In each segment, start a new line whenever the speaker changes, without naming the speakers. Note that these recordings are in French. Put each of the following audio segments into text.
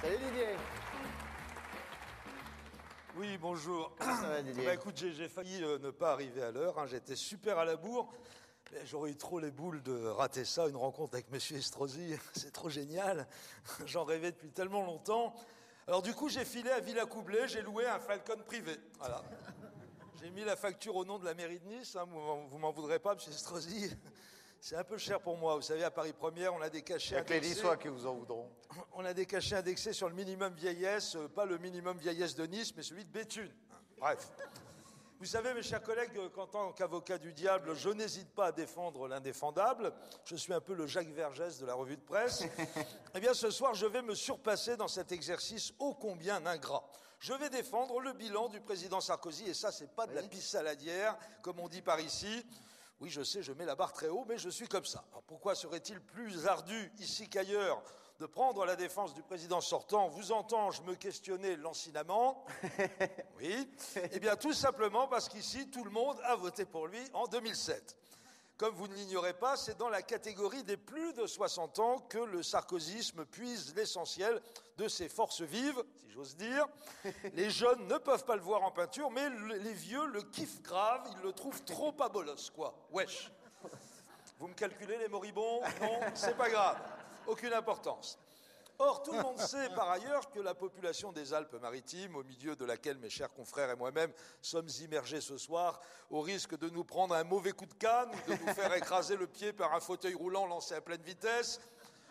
Salut Didier.
Oui, bonjour.
Comment ça va Didier?
Bah écoute, j'ai failli ne pas arriver à l'heure, hein. J'étais super à la bourre. Mais j'aurais eu trop les boules de rater ça, une rencontre avec Monsieur Estrosi. C'est trop génial. J'en rêvais depuis tellement longtemps. Alors du coup, j'ai filé à Villacoublay, j'ai loué un Falcon privé. Voilà. J'ai mis la facture au nom de la mairie de Nice. Hein. Vous m'en voudrez pas, Monsieur Estrosi. C'est un peu cher pour moi. Vous savez, à Paris Première, on a des cachets
Avec les
indexés.
Niçois qui vous en voudront.
On a des cachets indexés sur le minimum vieillesse, pas le minimum vieillesse de Nice, mais celui de Béthune. Bref. Vous savez, mes chers collègues, qu'en tant qu'avocat du diable, je n'hésite pas à défendre l'indéfendable. Je suis un peu le Jacques Vergès de la revue de presse. Eh bien, ce soir, je vais me surpasser dans cet exercice ô combien ingrat. Je vais défendre le bilan du président Sarkozy, et ça, c'est pas de la pisse saladière, comme on dit par ici. Oui, je sais, je mets la barre très haut, mais je suis comme ça. Alors pourquoi serait-il plus ardu, ici qu'ailleurs, de prendre la défense du président sortant? Vous entends-je me questionner lancinamment? Oui. Eh bien, tout simplement parce qu'ici, tout le monde a voté pour lui en 2007. Comme vous ne l'ignorez pas, c'est dans la catégorie des plus de 60 ans que le sarkozysme puise l'essentiel de ses forces vives, si j'ose dire. Les jeunes ne peuvent pas le voir en peinture, mais les vieux le kiffent grave, ils le trouvent trop à bolos, quoi. Wesh. Vous me calculez les moribonds? Non, c'est pas grave. Aucune importance. Or, tout le monde sait par ailleurs que la population des Alpes-Maritimes, au milieu de laquelle mes chers confrères et moi-même sommes immergés ce soir, au risque de nous prendre un mauvais coup de canne ou de nous faire écraser le pied par un fauteuil roulant lancé à pleine vitesse,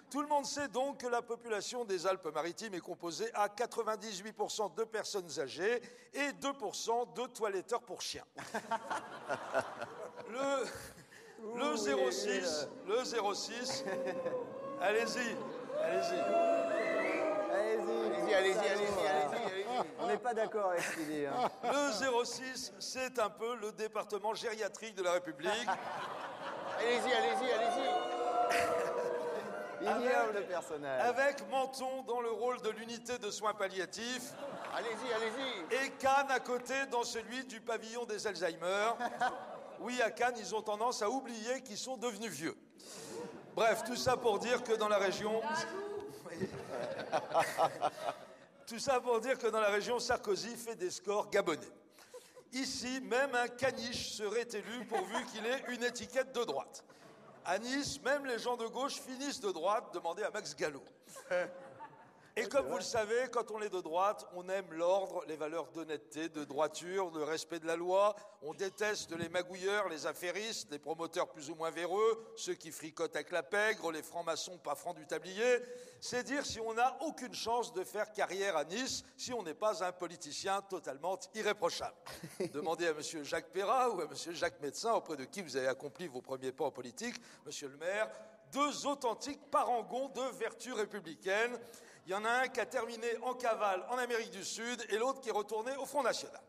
tout le monde sait donc que la population des Alpes-Maritimes est composée à 98% de personnes âgées et 2% de toiletteurs pour chiens. Le 06, allez-y.
Allez-y. On n'est pas d'accord avec ce qu'il dit. Hein.
Le 06, c'est un peu le département gériatrique de la République.
Allez-y. Ignoble le personnage.
Avec Menton dans le rôle de l'unité de soins palliatifs.
Allez-y.
Et Cannes à côté dans celui du pavillon des Alzheimer. Oui, à Cannes, ils ont tendance à oublier qu'ils sont devenus vieux. Bref, tout ça pour dire que dans la région... Tout ça pour dire que dans la région, Sarkozy fait des scores gabonais. Ici, même un caniche serait élu pourvu qu'il ait une étiquette de droite. À Nice, même les gens de gauche finissent de droite, demandez à Max Gallo. Et comme vous le savez, quand on est de droite, on aime l'ordre, les valeurs d'honnêteté, de droiture, de respect de la loi. On déteste les magouilleurs, les affairistes, les promoteurs plus ou moins véreux, ceux qui fricotent avec la pègre, les francs-maçons pas francs du tablier. C'est dire si on n'a aucune chance de faire carrière à Nice, si on n'est pas un politicien totalement irréprochable. Demandez à M. Jacques Perrat ou à M. Jacques Médecin, auprès de qui vous avez accompli vos premiers pas en politique, M. le maire, deux authentiques parangons de vertu républicaine. Il y en a un qui a terminé en cavale en Amérique du Sud et l'autre qui est retourné au Front National.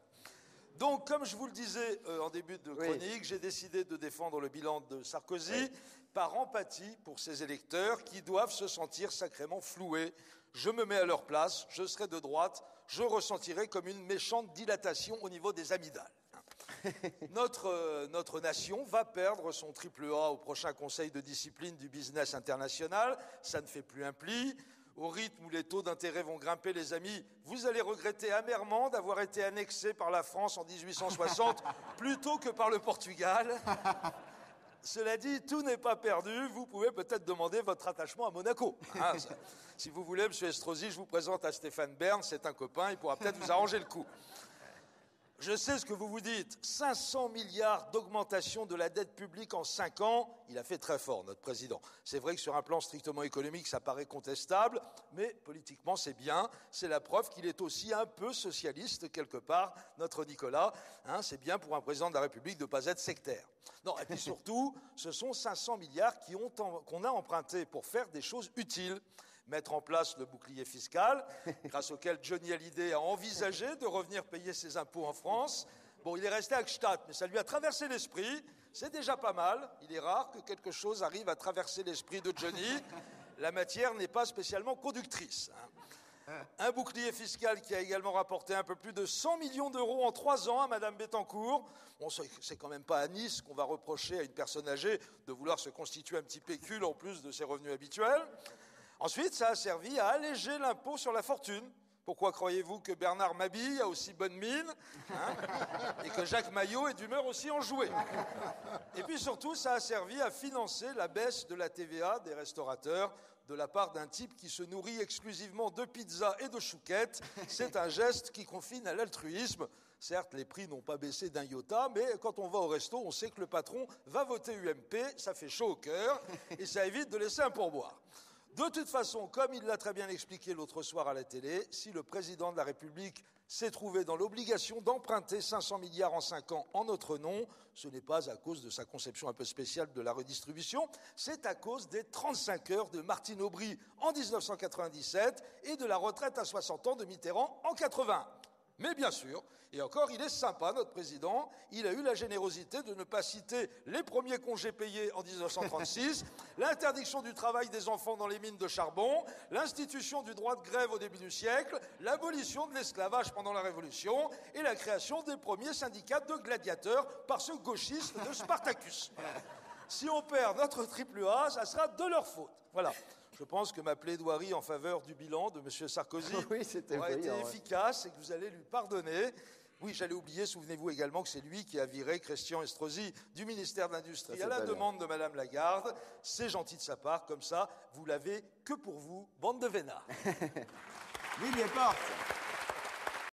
Donc, comme je vous le disais en début de chronique, j'ai décidé de défendre le bilan de Sarkozy par empathie pour ses électeurs qui doivent se sentir sacrément floués. Je me mets à leur place, je serai de droite, je ressentirai comme une méchante dilatation au niveau des amygdales. Notre nation va perdre son triple A au prochain conseil de discipline du business international. Ça ne fait plus un pli. Au rythme où les taux d'intérêt vont grimper, les amis, vous allez regretter amèrement d'avoir été annexé par la France en 1860 plutôt que par le Portugal. Cela dit, tout n'est pas perdu. Vous pouvez peut-être demander votre attachement à Monaco. Hein, si vous voulez, M. Estrosi, je vous présente à Stéphane Bern. C'est un copain, il pourra peut-être vous arranger le coup. Je sais ce que vous vous dites. 500 milliards d'augmentation de la dette publique en 5 ans. Il a fait très fort, notre président. C'est vrai que sur un plan strictement économique, ça paraît contestable, mais politiquement, c'est bien. C'est la preuve qu'il est aussi un peu socialiste, quelque part, notre Nicolas. Hein, c'est bien pour un président de la République de ne pas être sectaire. Non, et puis surtout, ce sont 500 milliards qu'on a empruntés pour faire des choses utiles. Mettre en place le bouclier fiscal, grâce auquel Johnny Hallyday a envisagé de revenir payer ses impôts en France. Bon, il est resté à Gstaad, mais ça lui a traversé l'esprit. C'est déjà pas mal. Il est rare que quelque chose arrive à traverser l'esprit de Johnny. La matière n'est pas spécialement conductrice. Un bouclier fiscal qui a également rapporté un peu plus de 100 millions d'euros en 3 ans à Madame Bettencourt. Bon, c'est quand même pas à Nice qu'on va reprocher à une personne âgée de vouloir se constituer un petit pécule en plus de ses revenus habituels. Ensuite, ça a servi à alléger l'impôt sur la fortune. Pourquoi croyez-vous que Bernard Mabille a aussi bonne mine, hein, et que Jacques Maillot est d'humeur aussi enjouée? Et puis surtout, ça a servi à financer la baisse de la TVA des restaurateurs de la part d'un type qui se nourrit exclusivement de pizzas et de chouquettes. C'est un geste qui confine à l'altruisme. Certes, les prix n'ont pas baissé d'un iota, mais quand on va au resto, on sait que le patron va voter UMP, ça fait chaud au cœur, et ça évite de laisser un pourboire. De toute façon, comme il l'a très bien expliqué l'autre soir à la télé, si le président de la République s'est trouvé dans l'obligation d'emprunter 500 milliards en 5 ans en notre nom, ce n'est pas à cause de sa conception un peu spéciale de la redistribution, c'est à cause des 35 heures de Martine Aubry en 1997 et de la retraite à 60 ans de Mitterrand en 80. Mais bien sûr, et encore, il est sympa, notre président, il a eu la générosité de ne pas citer les premiers congés payés en 1936, l'interdiction du travail des enfants dans les mines de charbon, l'institution du droit de grève au début du siècle, l'abolition de l'esclavage pendant la Révolution et la création des premiers syndicats de gladiateurs par ce gauchiste de Spartacus. Si on perd notre triple A, ça sera de leur faute. Voilà. Je pense que ma plaidoirie en faveur du bilan de M. Sarkozy aura été efficace et que vous allez lui pardonner. Oui, j'allais oublier, souvenez-vous également que c'est lui qui a viré Christian Estrosi du ministère de l'Industrie à la demande de Mme Lagarde. C'est gentil de sa part, comme ça, vous l'avez que pour vous, bande de vénards.
Vive les portes.